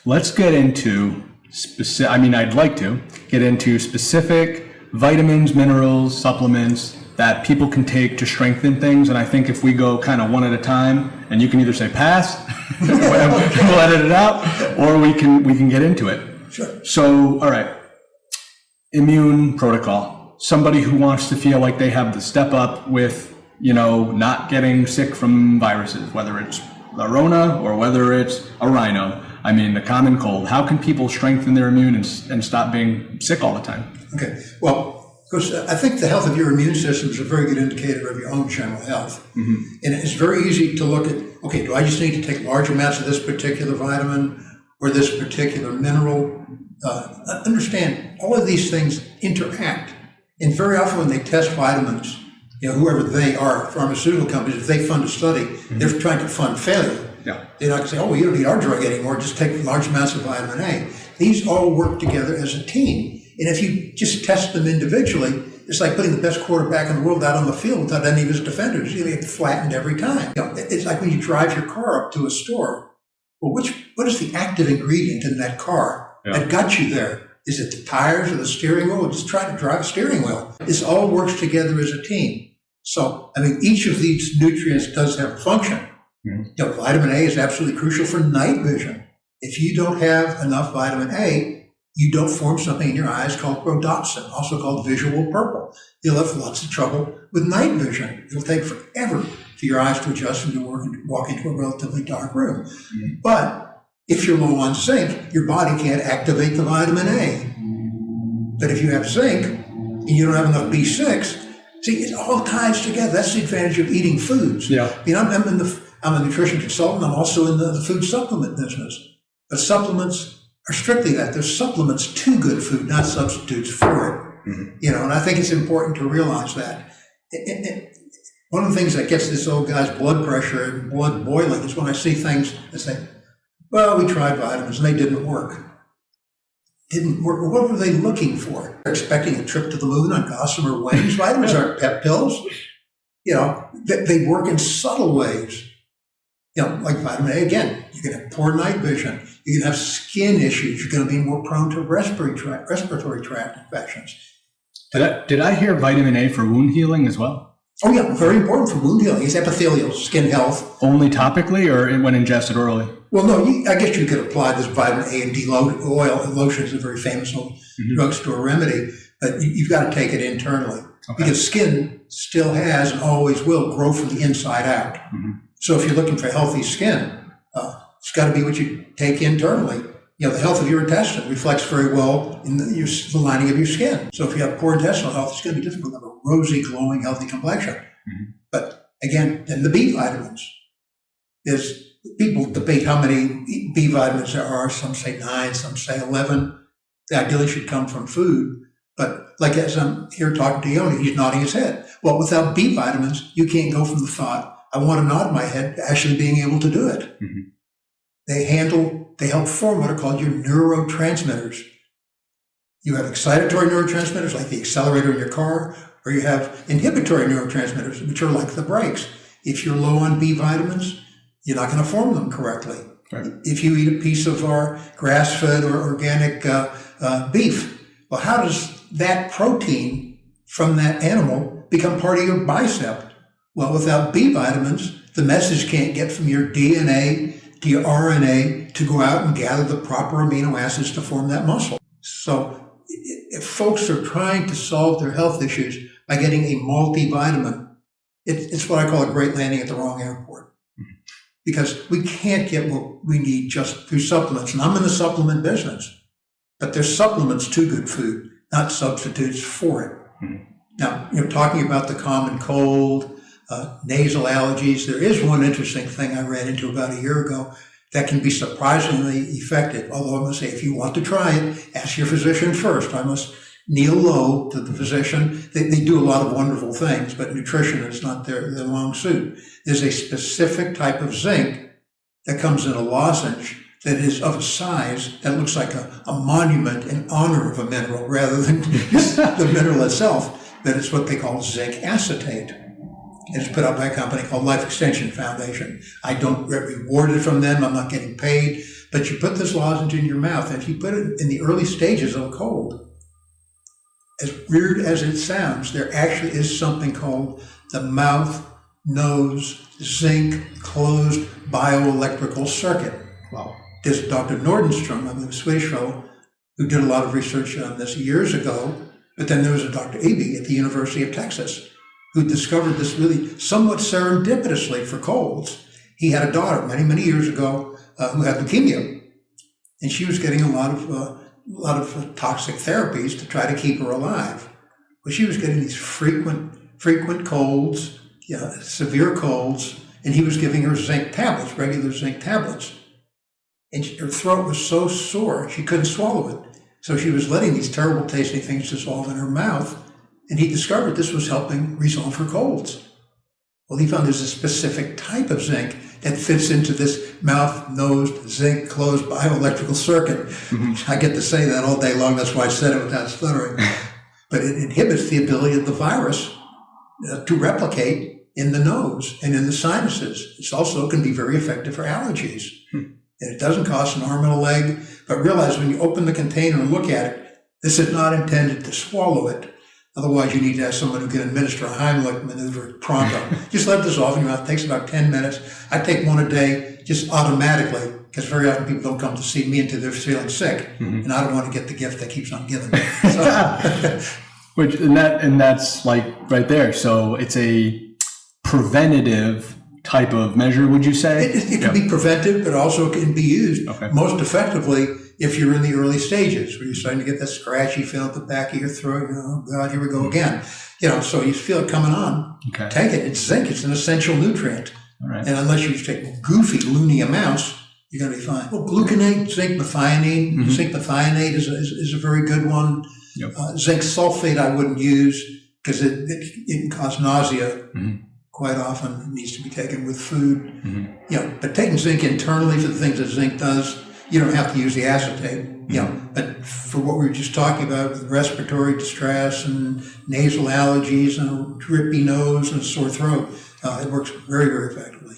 let's get into I'd like to get into specific vitamins, minerals, supplements that people can take to strengthen things. And I think if we go kind of one at a time, and you can either say pass, we'll edit it out, or we can get into it. Sure. So, all right, immune protocol. Somebody who wants to feel like they have the step up with, not getting sick from viruses, whether it's the Rona or whether it's a rhino. I mean, the common cold. How can people strengthen their immune and stop being sick all the time? Okay. Well, because I think the health of your immune system is a very good indicator of your own general health. Mm-hmm. And it's very easy to look at, okay, do I just need to take large amounts of this particular vitamin or this particular mineral? Understand, all of these things interact. And very often when they test vitamins, whoever they are, pharmaceutical companies, if they fund a study, mm-hmm. they're trying to fund failure. Yeah. They're not going to say, oh, you don't need our drug anymore, just take large amounts of vitamin A. These all work together as a team. And if you just test them individually, it's like putting the best quarterback in the world out on the field without any of his defenders. You get flattened every time. It's like when you drive your car up to a store. Well, what is the active ingredient in that car that got you there? Is it the tires or the steering wheel? Just try to drive a steering wheel. This all works together as a team. So, each of these nutrients does have a function. Mm-hmm. Vitamin A is absolutely crucial for night vision. If you don't have enough vitamin A, you don't form something in your eyes called rhodopsin, also called visual purple. You'll have lots of trouble with night vision. It'll take forever for your eyes to adjust and to walk into a relatively dark room. Mm-hmm. But if you're low on zinc, your body can't activate the vitamin A. But if you have zinc and you don't have enough B6, see, it all ties together. That's the advantage of eating foods. Yeah. I'm a nutrition consultant. I'm also in the food supplement business. But supplements are strictly that. They're supplements to good food, not substitutes for it. Mm-hmm. And I think it's important to realize that. One of the things that gets this old guy's blood pressure and blood boiling is when I see things that say, well, we tried vitamins and they didn't work. Didn't work. What were they looking for? They're expecting a trip to the moon on gossamer wings. Vitamins aren't pep pills. They work in subtle ways. Like vitamin A, again, you can have poor night vision. You can have skin issues. You're going to be more prone to respiratory tract infections. Did I hear vitamin A for wound healing as well? Oh, yeah, very important for wound healing. It's epithelial, skin health. Only topically or when ingested orally? Well, no, I guess you could apply this vitamin A and D oil. Lotion is a very famous old drugstore remedy, but you've got to take it internally. Okay. Because skin still has and always will grow from the inside out. Mm-hmm. So if you're looking for healthy skin, it's got to be what you take internally. The health of your intestine reflects very well in the lining of your skin. So if you have poor intestinal health, it's going to be difficult to have a rosy, glowing, healthy complexion. Mm-hmm. But again, then the B vitamins. People debate how many B vitamins there are. Some say 9, some say 11. They ideally should come from food. But like as I'm here talking to Yoni, he's nodding his head. Well, without B vitamins, you can't go from the thought, I want to nod my head, to actually being able to do it. Mm-hmm. They help form what are called your neurotransmitters. You have excitatory neurotransmitters like the accelerator in your car, or you have inhibitory neurotransmitters, which are like the brakes. If you're low on B vitamins, you're not going to form them correctly. Right. If you eat a piece of our grass-fed or organic beef, well, how does that protein from that animal become part of your bicep? Well, without B vitamins, the message can't get from your DNA to your RNA to go out and gather the proper amino acids to form that muscle. So if folks are trying to solve their health issues by getting a multivitamin, it's what I call a great landing at the wrong airport. Mm-hmm. Because we can't get what we need just through supplements. And I'm in the supplement business. But there's supplements to good food, not substitutes for it. Mm-hmm. Now, talking about the common cold, nasal allergies, there is one interesting thing I ran into about a year ago that can be surprisingly effective. Although I must say, if you want to try it, ask your physician first. I must kneel low to the physician. They do a lot of wonderful things, but nutrition is not their long suit. There's a specific type of zinc that comes in a lozenge that is of a size that looks like a monument in honor of a mineral rather than the mineral itself. That is what they call zinc acetate. And it's put out by a company called Life Extension Foundation. I don't get rewarded from them. I'm not getting paid. But you put this lozenge in your mouth, and if you put it in the early stages of a cold, as weird as it sounds, there actually is something called the mouth-nose zinc closed bioelectrical circuit. Wow. This Dr. Nordenstrom, I believe a Swedish fellow, who did a lot of research on this years ago, but then there was a Dr. Eby at the University of Texas who discovered this really somewhat serendipitously for colds. He had a daughter many, many years ago who had leukemia, and she was getting a lot of toxic therapies to try to keep her alive. Well, she was getting these frequent colds, severe colds, and he was giving her zinc tablets, regular zinc tablets. And her throat was so sore, she couldn't swallow it. So she was letting these terrible tasting things dissolve in her mouth, and he discovered this was helping resolve her colds. Well, he found there's a specific type of zinc that fits into this mouth-nosed, zinc-closed bioelectrical circuit. Mm-hmm. I get to say that all day long, that's why I said it without stuttering. But it inhibits the ability of the virus to replicate in the nose and in the sinuses. It also can be very effective for allergies. And it doesn't cost an arm and a leg, but realize when you open the container and look at it, this is not intended to swallow it. Otherwise, you need to have someone who can administer a Heimlich maneuver pronto. Just let this off in your mouth. It takes about 10 minutes. I take one a day just automatically, because very often people don't come to see me until they're feeling sick, and I don't want to get the gift that keeps on giving. So. And that's like right there. So it's a preventative type of measure, would you say? It can be preventive, but also can be used most effectively if you're in the early stages, where you're starting to get that scratchy feel at the back of your throat. Oh God, here we go again. So you feel it coming on. Okay. Take it. It's zinc. It's an essential nutrient. All right. And unless you take goofy, loony amounts, you're going to be fine. Well, gluconate, zinc methionine. Zinc methionate is a very good one. Yep. Zinc sulfate I wouldn't use because it can cause nausea. Quite often it needs to be taken with food. But taking zinc internally for the things that zinc does, you don't have to use the acetate. But for what we were just talking about with respiratory distress and nasal allergies and a drippy nose and a sore throat, it works very, very effectively.